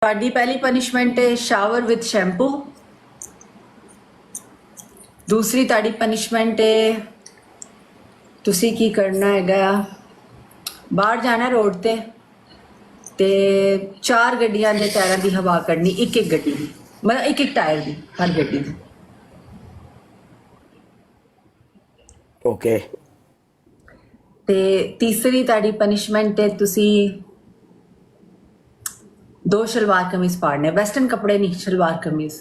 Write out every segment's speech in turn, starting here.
ਤੁਹਾਡੀ ਪਹਿਲੀ ਪਨਿਸ਼ਮੈਂਟ ਹੈ ਸ਼ਾਵਰ ਵਿਦ ਸ਼ੈਂਪੂ। ਦੂਸਰੀ ਤੁਹਾਡੀ ਪਨਿਸ਼ਮੈਂਟ ਹੈ ਤੁਸੀਂ ਕੀ ਕਰਨਾ ਹੈਗਾ, ਬਾਹਰ ਜਾਣਾ ਰੋਡ ਤੇ 4 ਗੱਡੀਆਂ ਦੇ ਟਾਇਰਾਂ ਦੀ ਹਵਾ ਕੱਢਣੀ, ਇੱਕ ਗੱਡੀ ਦੀ, ਮਤਲਬ ਇੱਕ ਟਾਇਰ ਦੀ, ਹਰ ਗੱਡੀ ਦੀ। ਓਕੇ। ਤੇ ਤੀਸਰੀ ਤੁਹਾਡੀ ਪਨਿਸ਼ਮੈਂਟ ਹੈ ਤੁਸੀਂ 2 ਸ਼ਲਵਾਰ ਕਮੀਜ਼ ਪਾੜਨੇ, ਵੈਸਟਰਨ ਕੱਪੜੇ ਨਹੀਂ, ਸ਼ਲਵਾਰ ਕਮੀਜ਼।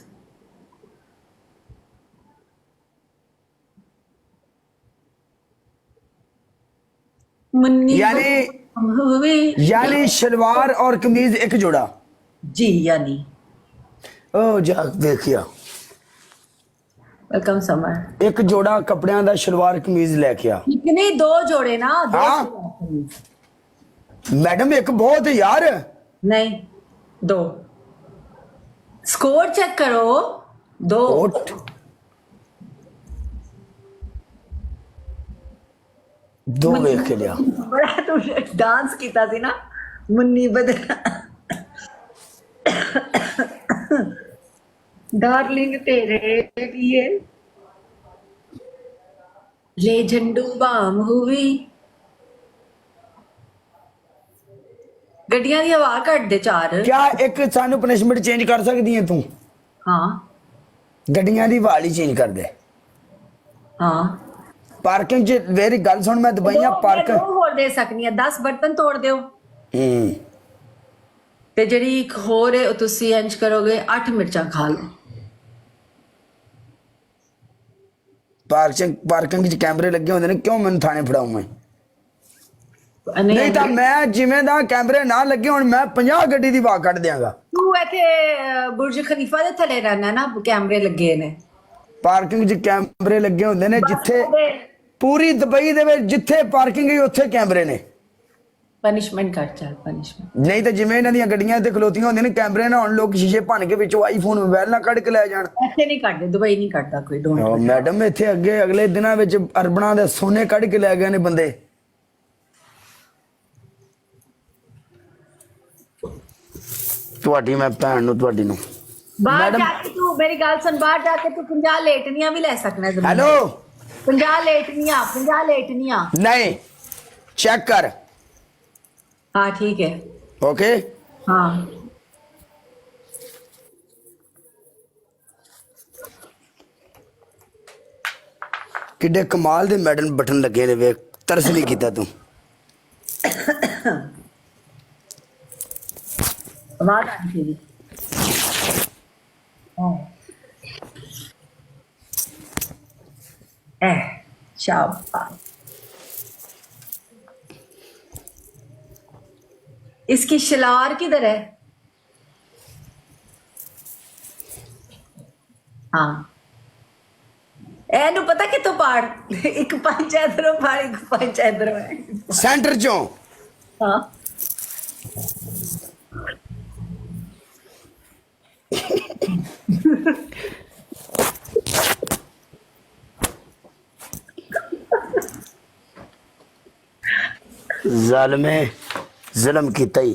यानी शलवार और कमीज एक जोड़ा जी, यानी ओ जा देखिया वेलकम समर। एक जोड़ा कपड़ियां दा शलवार कमीज लेके आ। कितने 2 जोड़े ना, 2 हाँ? शलवार कमीज। मैडम एक बहुत है यार। नहीं 2, स्कोर चेक करो। 2 दो वेख के लिया। बड़ा तू डांस कीता सी ना मुन्नी बदला डार्लिंग तेरे लिए ले झंडू बाम हुई। गड्डियां दी हवा कट दे 4। क्या एक सानू पनिशमेंट चेंज कर सकदी है तू? हाँ गड्डियां दी वाली चेंज कर दे। हाँ पार्किंग च मेरी गल सुन, मैं दुबईया पार्क 2 होर दे सकनी है, 10 बर्तन तोड़ दियो। ते ਜਿਹੜੀ ਇੱਕ ਹੋਰ ਹੈ ਉਹ ਤੁਸੀਂ ਇੰਜ ਕਰੋਗੇ 8 ਮਿਰਚਾਂ ਖਾ ਲਓ। पार्किंग च कैमरे लगे होंदे ने, क्यों मैनू थाने फड़ाऊं मैं? नहीं तो मैं जिवें दा कैमरे ना लगे हुण मैं 50 गड्डी दी वाह कट दियांगा। तू ਇੱਥੇ ਬੁਰਜ ਖਲੀਫਾ ਦੇ ਥੱਲੇ ਰਹਿਣਾ ਨਾ, ਕੈਮਰੇ ਲੱਗੇ ਨੇ। पार्किंग च कैमरे लगे होंदे ने जिथे पूरी दुबई दे विच जिथे पार्किंग है उत्थे कैमरे ने। पनिशमेंट कर चल पनिशमेंट। नहीं तो जिवें इन्हां दीयां गड्डियां ते खलोतियां होंदियां ने कैमरे ना, हुण लोग शीशे भन के विचों आईफोन मोबाइल ना कढ के ले जाण। ਇੱਥੇ ਨਹੀਂ ਕੱਢਦੇ, ਦੁਬਈ ਨਹੀਂ ਕੱਢਦਾ ਕੋਈ। ਡੋਂਟ मैडम इत्थे अगे अगले दिनां विच अरबणां दे सोने कढ के ले गए ने बंदे। ਤੁਹਾਡੀ ਮੈਂ ਭੈਣ ਨੂੰ ਤੁਹਾਡੀ ਨੂੰ ਬਾਹਰ ਜਾ ਕੇ ਤੂੰ ਮੇਰੀ ਗੱਲ ਸੁਣ, ਬਾਹਰ ਜਾ ਕੇ ਤੂੰ 50 ਲੇਟਨੀਆਂ ਵੀ ਲੈ ਸਕਣਾ। हेलो 50 ਲੇਟਨੀਆਂ, 50 ਲੇਟਨੀਆਂ। नहीं चेक कर। हाँ ठीक है। ओके हाँ किड्डे कमाल दे मैडम बटन लगे ने, वे तरस नहीं कीता तू। आवाज आनी चाहिए। शाबाश। इसकी शलार किधर है? हाँ एनू पता कितों पाड़, एक 5 इधरों पाड़, एक 5 इधरों है। सेंटर चों हाँ जालिमे जुल्म कीता ही।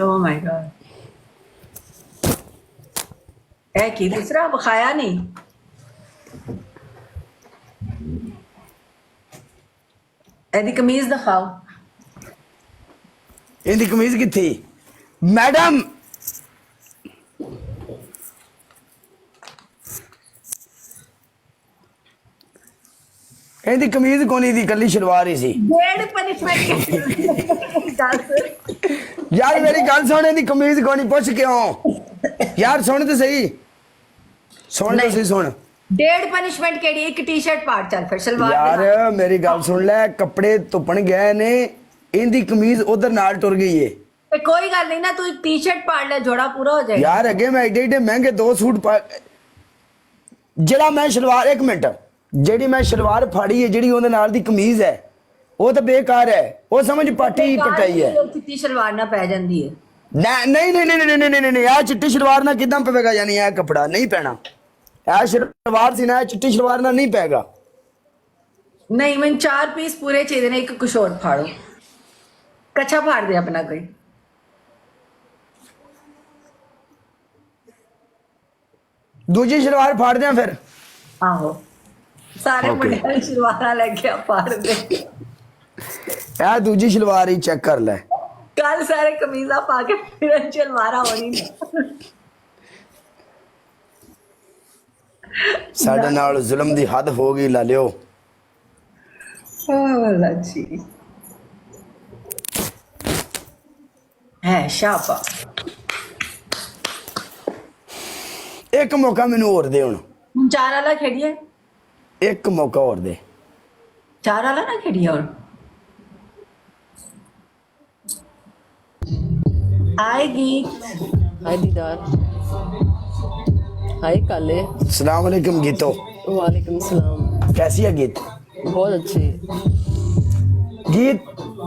Oh my God। है कि दूसरा बखाया नहीं। एदी कमीज दिखाओ। इनकी कमीज किथी मैडम? इनकी कमीज कोनी दी, कली शलवार ही सी। डेढ़ पनिशमेंट यार मेरी गल सुन, इनकी कमीज कोनी, पुछ क्यों यार? सुन तो सही, सुन तो सही, सुन। 1.5 पनिशमेंट केड़ी, एक टी-शर्ट पाड़ चल फिर सलवार यार मेरी गल सुन ले, कपड़े धुपन गए ने, इनकी कमीज उधर नाल टुर गई है। ते कोई गल नहीं ना, तू एक टी-शर्ट पाड़ ले, जोड़ा पूरा हो जाएगा। यार अगे मैं एडे एडे महंगे 2 सूट पा, जेड़ा मैं शलवार, एक मिनट, जेड़ी मैं शलवार फाड़ी है, जेड़ी उहदे नाल दी कमीज है, वो तो बेकार है, वो समझ पाटी पटाई है। चिट्टी सलवार ना पै जांदी है। नहीं नहीं नहीं नहीं नहीं नहीं नहीं, यार चिट्टी शलवार ना किदां पवेगा, यानी यह कपड़ा नहीं पैना। ਇਹ ਸ਼ਲਵਾਰ ਸੀ ਨਾ, ਇਹ ਚਿੱਟੀ ਸ਼ਲਵਾਰ ਨਾਲ ਨਹੀਂ ਪੈਗਾ। नहीं मैं 4 पीस पूरे चाहिए ने, एक कुछ और फाड़ो, कच्छा फाड़ दे अपना कोई। दूजी शलवार फाड़ दें फिर। आहो सारे Okay. मुंडे शलवारा लेके आ फाड़ दे। ਇਹ ਦੂਜੀ ਸ਼ਲਵਾਰ ਹੀ ਚੈੱਕ ਕਰ ਲੈ। कल सारे कमीजा पाके फिर शलवारा होनी नहीं। ਸਾਡੇ ਨਾਲ ਜ਼ੁਲਮ ਦੀ ਹੱਦ ਹੋ ਗਈ ਲਾਲਿਓ। जी है शाबा। ਇੱਕ ਮੌਕਾ ਮੈਨੂੰ ਹੋਰ ਦੇ ਹੁਣ, हम 4 वाला खेड़िए, ਇੱਕ ਮੌਕਾ ਹੋਰ ਦੇ। 4 वाला ना खेड़िए। और आएगी। हाय दीदार, हाय काले। अस्सलाम वालेकुम गीतो, वालेकुम सलाम। कैसी है गीत? बहुत अच्छे। गीत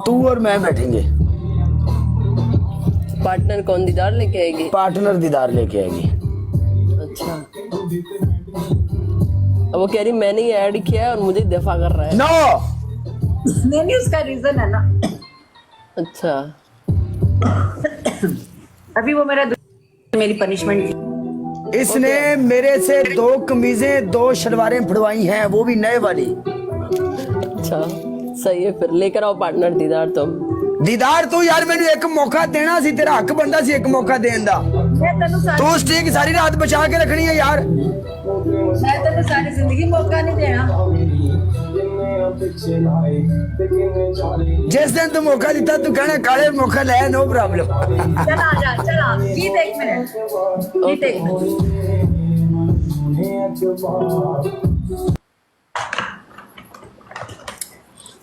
तू और मैं बैठेंगे, पार्टनर कौन दीदार लेके आएगी? पार्टनर दीदार लेके आएगी। अच्छा, अब वो कह रही मैंने ही ऐड किया है और मुझे दफा कर रहा है। नो नहीं उसका रीजन है ना। अच्छा, अभी वो मेरी पनिशमेंट। इसने मेरे से 2 कमीजें 2 शलवारें फड़वाई हैं, वो भी नए वाली। अच्छा सही है, फिर लेकर आओ पार्टनर दीदार तुम। दीदार तू यार मैंने एक मौका देना सी, तेरा हक बनदा सी एक मौका देन दा। मैं तेनू तू स्टिक सारी रात बचा के रखनी है यार। सारी जिंदगी मौका नहीं देना। जिस दिन तू मौका दिता तू कहना काले मौका ले, नो प्रॉब्लम। चल आ जा, चल आ। गीत 1 मिनट, गीत 1 मिनट।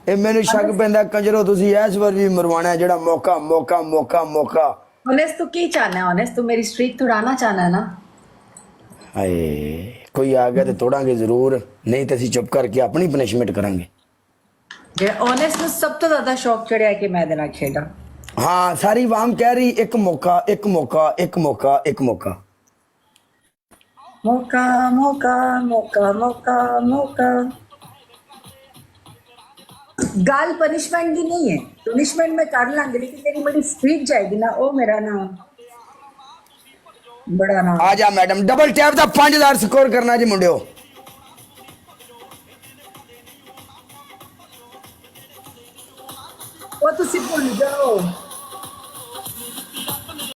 ਇਹ ਮੈਨੂੰ ਸ਼ੱਕ ਪੈਂਦਾ ਕੰਜਰੋ ਤੁਸੀਂ ਇਸ ਵਾਰ ਵੀ ਮਰਵਾਣਾ ਹੈ, ਜਿਹੜਾ ਮੌਕਾ ਮੌਕਾ ਮੌਕਾ ਮੌਕਾ। ऑनेस्ट तू की चाहना है? ऑनेस्ट तू मेरी स्ट्रीक तोड़ाना चाहना है ना? ਹਾਏ ਕੋਈ ਆ ਗਿਆ ਤੇ ਤੋੜਾਂਗੇ ਜ਼ਰੂਰ, ਨਹੀਂ ਤੇ ਅਸੀਂ ਚੁੱਪ ਕਰਕੇ ਆਪਣੀ ਪਨਿਸ਼ਮੈਂਟ ਕਰਾਂਗੇ। ਜਿਹੜਾ ऑनेस्ट ਨੂੰ ਸਭ ਤੋਂ ਜ਼ਿਆਦਾ ਸ਼ੌਕ ਚੜਿਆ ਕਿ ਮੈਂ ਇਹਦੇ ਨਾਲ ਖੇਡਾਂ। ਹਾਂ ਸਾਰੀ ਵਾਮ ਕਹਿ ਰਹੀ ਇੱਕ ਮੌਕਾ ਇੱਕ ਮੌਕਾ ਇੱਕ ਮੌਕਾ ਇੱਕ ਮੌਕਾ। मौका मौका मौका मौका मौका। गाल पनिशमेंट की नहीं है, पनिशमेंट में कर लांगे, लेकिन तेरी बड़ी स्ट्रीक जाएगी ना, ओ मेरा ना बड़ा ना। ਆ ਜਾ ਮੈਡਮ, ਡਬਲ ਟੈਪ ਦਾ 5000 ਸਕੋਰ ਕਰਨਾ ਜੀ ਮੁੰਡਿਓ।